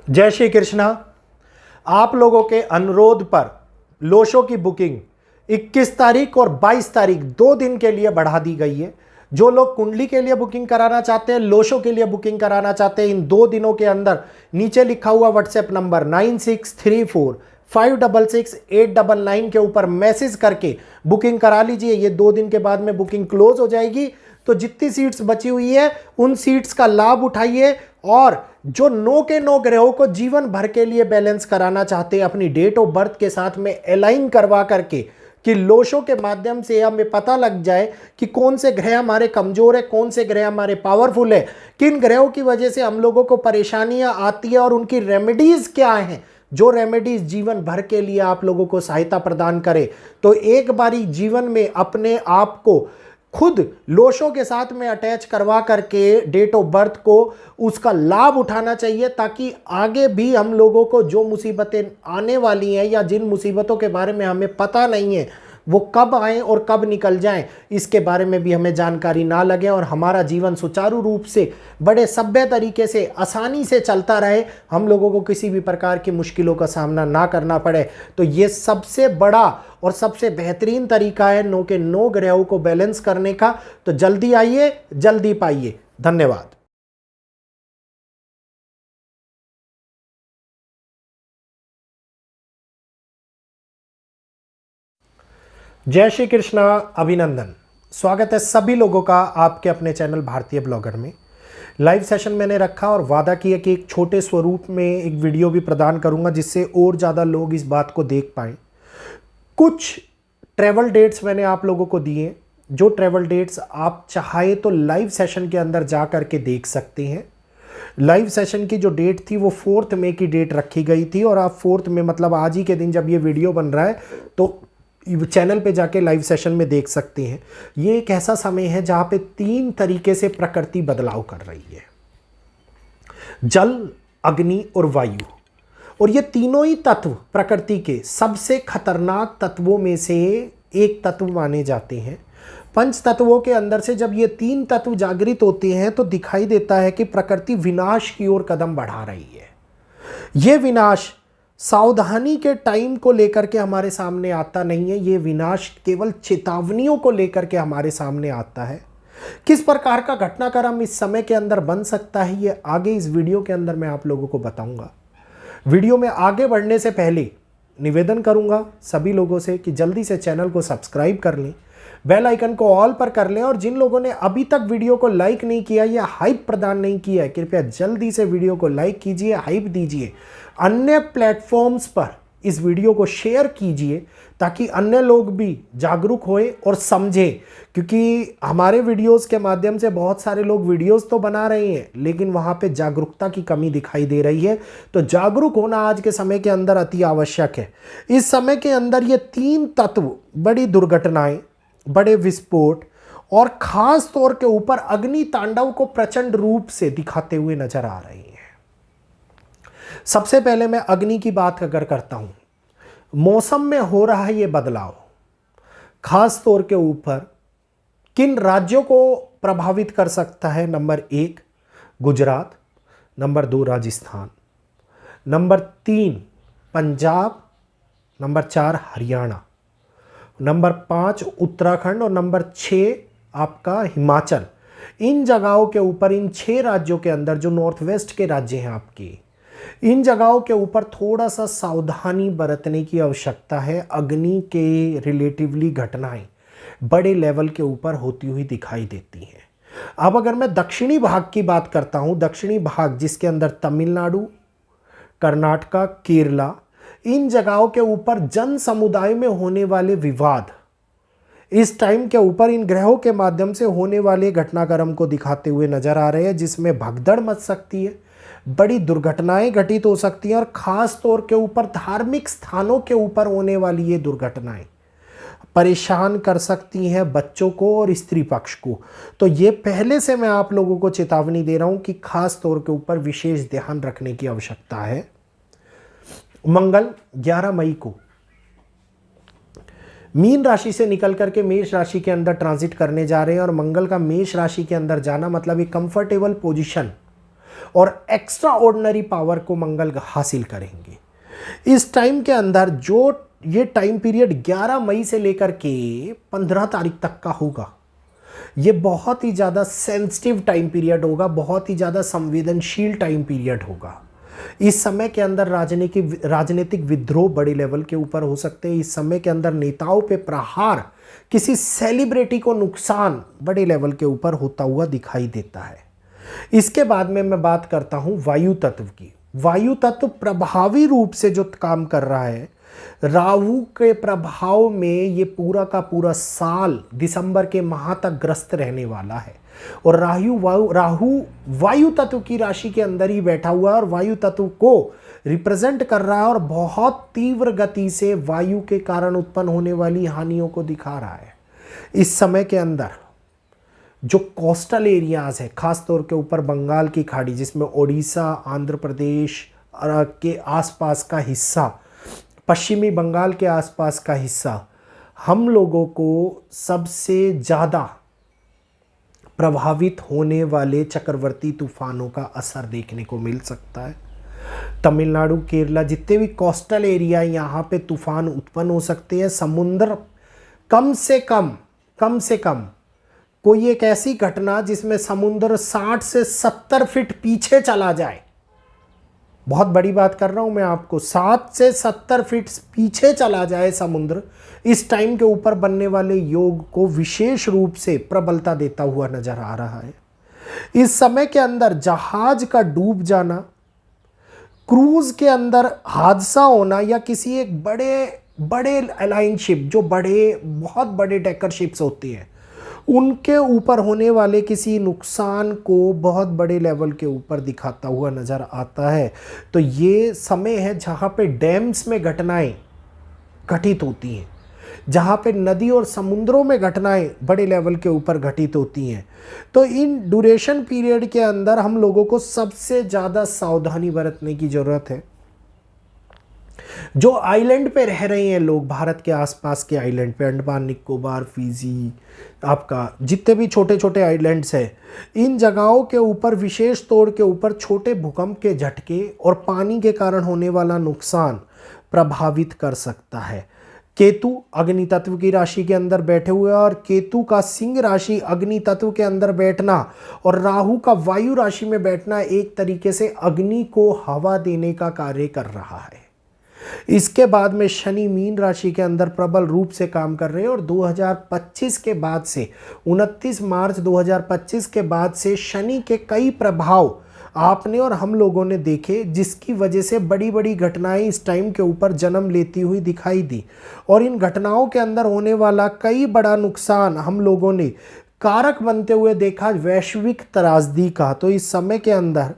जय श्री कृष्णा। आप लोगों के अनुरोध पर लोशो की बुकिंग 21 तारीख और 22 तारीख 2 दिन के लिए बढ़ा दी गई है। जो लोग कुंडली के लिए बुकिंग कराना चाहते हैं, लोशो के लिए बुकिंग कराना चाहते हैं, इन 2 दिनों के अंदर नीचे लिखा हुआ व्हाट्सएप नंबर 9634566899 के ऊपर मैसेज करके बुकिंग करा लीजिए। ये 2 दिन के बाद में बुकिंग क्लोज हो जाएगी। तो जितनी सीट्स बची हुई है उन सीट्स का लाभ उठाइए। और जो 9 के 9 ग्रहों को जीवन भर के लिए बैलेंस कराना चाहते हैं अपनी डेट ऑफ बर्थ के साथ में अलाइन करवा करके, कि लोशो के माध्यम से हमें पता लग जाए कि कौन से ग्रह हमारे कमजोर है, कौन से ग्रह हमारे पावरफुल है, किन ग्रहों की वजह से हम लोगों को परेशानियां आती है और उनकी रेमेडीज क्या हैं, जो रेमेडीज जीवन भर के लिए आप लोगों को सहायता प्रदान करे। तो एक बारी जीवन में अपने आप को खुद लोशो के साथ में अटैच करवा करके डेट ऑफ बर्थ को उसका लाभ उठाना चाहिए, ताकि आगे भी हम लोगों को जो मुसीबतें आने वाली हैं या जिन मुसीबतों के बारे में हमें पता नहीं है वो कब आए और कब निकल जाएं, इसके बारे में भी हमें जानकारी ना लगे और हमारा जीवन सुचारू रूप से बड़े सभ्य तरीके से आसानी से चलता रहे, हम लोगों को किसी भी प्रकार की मुश्किलों का सामना ना करना पड़े। तो ये सबसे बड़ा और सबसे बेहतरीन तरीका है 9 के 9 ग्रहों को बैलेंस करने का। तो जल्दी आइए, जल्दी पाइए। धन्यवाद। जय श्री कृष्णा, अभिनंदन। स्वागत है सभी लोगों का आपके अपने चैनल भारतीय ब्लॉगर में। लाइव सेशन मैंने रखा और वादा किया कि एक छोटे स्वरूप में एक वीडियो भी प्रदान करूंगा जिससे और ज़्यादा लोग इस बात को देख पाएं। कुछ ट्रैवल डेट्स मैंने आप लोगों को दिए, जो ट्रैवल डेट्स आप चाहे तो लाइव सेशन के अंदर जा करके देख सकते हैं। लाइव सेशन की जो डेट थी वो 4 मई की डेट रखी गई थी और आप 4 मई मतलब आज ही के दिन जब ये वीडियो बन रहा है तो चैनल पे जाके लाइव सेशन में देख सकते हैं। ये एक ऐसा समय है जहां पे 3 तरीके से प्रकृति बदलाव कर रही है, जल, अग्नि और वायु। और ये तीनों ही तत्व प्रकृति के सबसे खतरनाक तत्वों में से एक तत्व माने जाते हैं। पंच तत्वों के अंदर से जब ये 3 तत्व जागृत होते हैं तो दिखाई देता है कि प्रकृति विनाश की ओर कदम बढ़ा रही है। ये विनाश सावधानी के टाइम को लेकर के हमारे सामने आता नहीं है, ये विनाश केवल चेतावनियों को लेकर के हमारे सामने आता है। किस प्रकार का घटनाक्रम इस समय के अंदर बन सकता है ये आगे इस वीडियो के अंदर मैं आप लोगों को बताऊंगा। वीडियो में आगे बढ़ने से पहले निवेदन करूंगा सभी लोगों से कि जल्दी से चैनल को सब्सक्राइब कर लें, बेल आइकन को ऑल पर कर लें, और जिन लोगों ने अभी तक वीडियो को लाइक नहीं किया या हाइप प्रदान नहीं किया है, कृपया जल्दी से वीडियो को लाइक कीजिए, हाइप दीजिए, अन्य प्लेटफॉर्म्स पर इस वीडियो को शेयर कीजिए ताकि अन्य लोग भी जागरूक होए और समझें। क्योंकि हमारे वीडियोस के माध्यम से बहुत सारे लोग वीडियोस तो बना रहे हैं लेकिन वहाँ पे जागरूकता की कमी दिखाई दे रही है। तो जागरूक होना आज के समय के अंदर अति आवश्यक है। इस समय के अंदर ये 3 तत्व बड़ी दुर्घटनाएं, बड़े विस्फोट और खास तौर के ऊपर अग्नि तांडव को प्रचंड रूप से दिखाते हुए नजर आ रही हैं। सबसे पहले मैं अग्नि की बात अगर करता हूं, मौसम में हो रहा है ये बदलाव खास तौर के ऊपर किन राज्यों को प्रभावित कर सकता है। Number 1 Gujarat, number 2 Rajasthan, number 3 Punjab, number 4 Haryana, number 5 Uttarakhand और नंबर 6 आपका हिमाचल। इन जगहों के ऊपर, इन 6 राज्यों के अंदर जो नॉर्थ वेस्ट के राज्य हैं आपके, इन जगहों के ऊपर थोड़ा सा सावधानी बरतने की आवश्यकता है। अग्नि के रिलेटिवली घटनाएं बड़े लेवल के ऊपर होती हुई दिखाई देती हैं। अब अगर मैं दक्षिणी भाग की बात करता हूं, दक्षिणी भाग जिसके अंदर तमिलनाडु, कर्नाटका, केरला, इन जगहों के ऊपर जन समुदाय में होने वाले विवाद इस टाइम के ऊपर इन ग्रहों के माध्यम से होने वाले घटनाक्रम को दिखाते हुए नजर आ रहे हैं, जिसमें भगदड़ मच सकती है, बड़ी दुर्घटनाएं घटित हो सकती हैं और खास तौर के ऊपर धार्मिक स्थानों के ऊपर होने वाली ये दुर्घटनाएं परेशान कर सकती हैं बच्चों को और स्त्री पक्ष को। तो ये पहले से मैं आप लोगों को चेतावनी दे रहा हूं कि खास तौर के ऊपर विशेष ध्यान रखने की आवश्यकता है। मंगल 11 मई को मीन राशि से निकल करके मेष राशि के अंदर ट्रांजिट करने जा रहे हैं और मंगल का मेष राशि के अंदर जाना मतलब एक कंफर्टेबल पोजीशन और एक्स्ट्रा ऑर्डिनरी पावर को मंगल हासिल करेंगे। इस टाइम के अंदर जो ये टाइम पीरियड 11 मई से लेकर के 15 तारीख तक का होगा, ये बहुत ही ज़्यादा सेंसिटिव टाइम पीरियड होगा, बहुत ही ज़्यादा संवेदनशील टाइम पीरियड होगा। इस समय के अंदर राजनीतिक विद्रोह बड़े लेवल के ऊपर हो सकते हैं। इस समय के अंदर नेताओं पे प्रहार, किसी सेलिब्रिटी को नुकसान बड़े लेवल के ऊपर होता हुआ दिखाई देता है। इसके बाद में मैं बात करता हूं वायु तत्व की। वायु तत्व प्रभावी रूप से जो काम कर रहा है, राहु के प्रभाव में ये पूरा का पूरा साल दिसंबर के माह तक ग्रस्त रहने वाला है। और राहु वायु तत्व की राशि के अंदर ही बैठा हुआ है और वायु तत्व को रिप्रेजेंट कर रहा है और बहुत तीव्र गति से वायु के कारण उत्पन्न होने वाली हानियों को दिखा रहा है। इस समय के अंदर जो कोस्टल एरियाज है, खास तौर के ऊपर बंगाल की खाड़ी, जिसमें ओडिशा, आंध्र प्रदेश के आसपास का हिस्सा, पश्चिमी बंगाल के आसपास का हिस्सा, हम लोगों को सबसे ज़्यादा प्रभावित होने वाले चक्रवर्ती तूफानों का असर देखने को मिल सकता है। तमिलनाडु, केरला, जितने भी कोस्टल एरिया यहाँ पे तूफान उत्पन्न हो सकते हैं। समुद्र कम से कम कोई एक ऐसी घटना जिसमें समुद्र 60 से 70 फीट पीछे चला जाए, बहुत बड़ी बात कर रहा हूं मैं आपको, 7 से 70 फीट पीछे चला जाए समुद्र, इस टाइम के ऊपर बनने वाले योग को विशेष रूप से प्रबलता देता हुआ नजर आ रहा है। इस समय के अंदर जहाज का डूब जाना, क्रूज के अंदर हादसा होना, या किसी एक बड़े अलाइन शिप, जो बहुत बड़े डेकर शिप्स होती हैं, उनके ऊपर होने वाले किसी नुकसान को बहुत बड़े लेवल के ऊपर दिखाता हुआ नज़र आता है। तो ये समय है जहाँ पे डैम्स में घटनाएं घटित होती हैं, जहाँ पे नदी और समुद्रों में घटनाएं बड़े लेवल के ऊपर घटित होती हैं। तो इन ड्यूरेशन पीरियड के अंदर हम लोगों को सबसे ज़्यादा सावधानी बरतने की ज़रूरत है। जो आइलैंड पे रह रहे हैं लोग, भारत के आसपास के आइलैंड पे, अंडमान निकोबार, फिजी, आपका जितने भी छोटे छोटे आइलैंड्स हैं, इन जगहों के ऊपर विशेष तौर के ऊपर छोटे भूकंप के झटके और पानी के कारण होने वाला नुकसान प्रभावित कर सकता है। केतु अग्नि तत्व की राशि के अंदर बैठे हुए और केतु का सिंह राशि अग्नि तत्व के अंदर बैठना और राहु का वायु राशि में बैठना एक तरीके से अग्नि को हवा देने का कार्य कर रहा है। इसके बाद में शनि मीन राशि के अंदर प्रबल रूप से काम कर रहे हैं और 2025 के बाद से 29 मार्च 2025 के बाद से शनि के कई प्रभाव आपने और हम लोगों ने देखे, जिसकी वजह से बड़ी बड़ी घटनाएं इस टाइम के ऊपर जन्म लेती हुई दिखाई दी। और इन घटनाओं के अंदर होने वाला कई बड़ा नुकसान हम लोगों ने कारक बनते हुए देखा वैश्विक त्रासदी का। तो इस समय के अंदर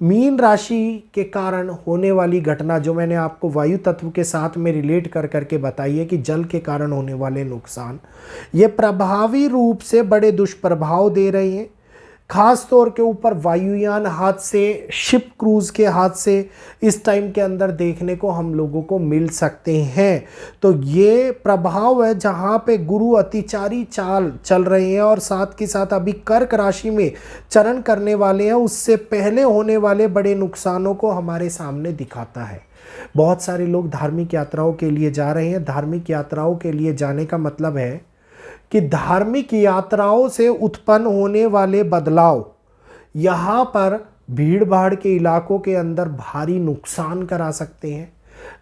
मीन राशि के कारण होने वाली घटना, जो मैंने आपको वायु तत्व के साथ में रिलेट कर करके बताई है कि जल के कारण होने वाले नुकसान, ये प्रभावी रूप से बड़े दुष्प्रभाव दे रहे हैं। खास तौर के ऊपर वायुयान हादसे, शिप क्रूज के हादसे इस टाइम के अंदर देखने को हम लोगों को मिल सकते हैं। तो ये प्रभाव है जहाँ पे गुरु अतिचारी चाल चल रहे हैं और साथ के साथ अभी कर्क राशि में चरण करने वाले हैं, उससे पहले होने वाले बड़े नुकसानों को हमारे सामने दिखाता है। बहुत सारे लोग धार्मिक यात्राओं के लिए जा रहे हैं। धार्मिक यात्राओं के लिए जाने का मतलब है कि धार्मिक यात्राओं से उत्पन्न होने वाले बदलाव यहाँ पर भीड़ भाड़ के इलाकों के अंदर भारी नुकसान करा सकते हैं।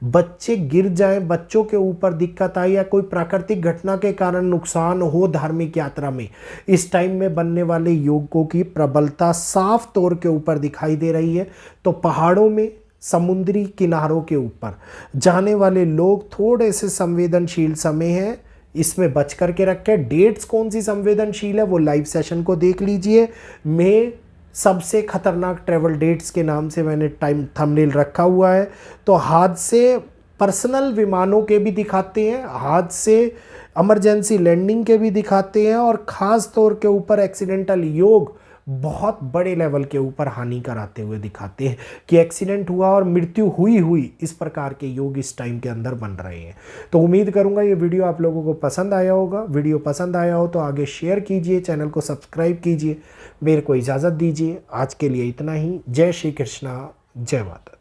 बच्चे गिर जाएं, बच्चों के ऊपर दिक्कत आए या कोई प्राकृतिक घटना के कारण नुकसान हो धार्मिक यात्रा में, इस टाइम में बनने वाले योगों की प्रबलता साफ तौर के ऊपर दिखाई दे रही है। तो पहाड़ों में, समुद्री किनारों के ऊपर जाने वाले लोग थोड़े से संवेदनशील समय है, इसमें बच करके रखें। डेट्स कौन सी संवेदनशील है वो लाइव सेशन को देख लीजिए। मैं सबसे खतरनाक ट्रैवल डेट्स के नाम से मैंने टाइम थंबनेल रखा हुआ है। तो हादसे पर्सनल विमानों के भी दिखाते हैं, हादसे इमरजेंसी लैंडिंग के भी दिखाते हैं और ख़ास तौर के ऊपर एक्सीडेंटल योग बहुत बड़े लेवल के ऊपर हानि कराते हुए दिखाते हैं कि एक्सीडेंट हुआ और मृत्यु हुई इस प्रकार के योग इस टाइम के अंदर बन रहे हैं। तो उम्मीद करूंगा ये वीडियो आप लोगों को पसंद आया होगा। वीडियो पसंद आया हो तो आगे शेयर कीजिए, चैनल को सब्सक्राइब कीजिए। मेरे को इजाज़त दीजिए, आज के लिए इतना ही। जय श्री कृष्णा, जय माता।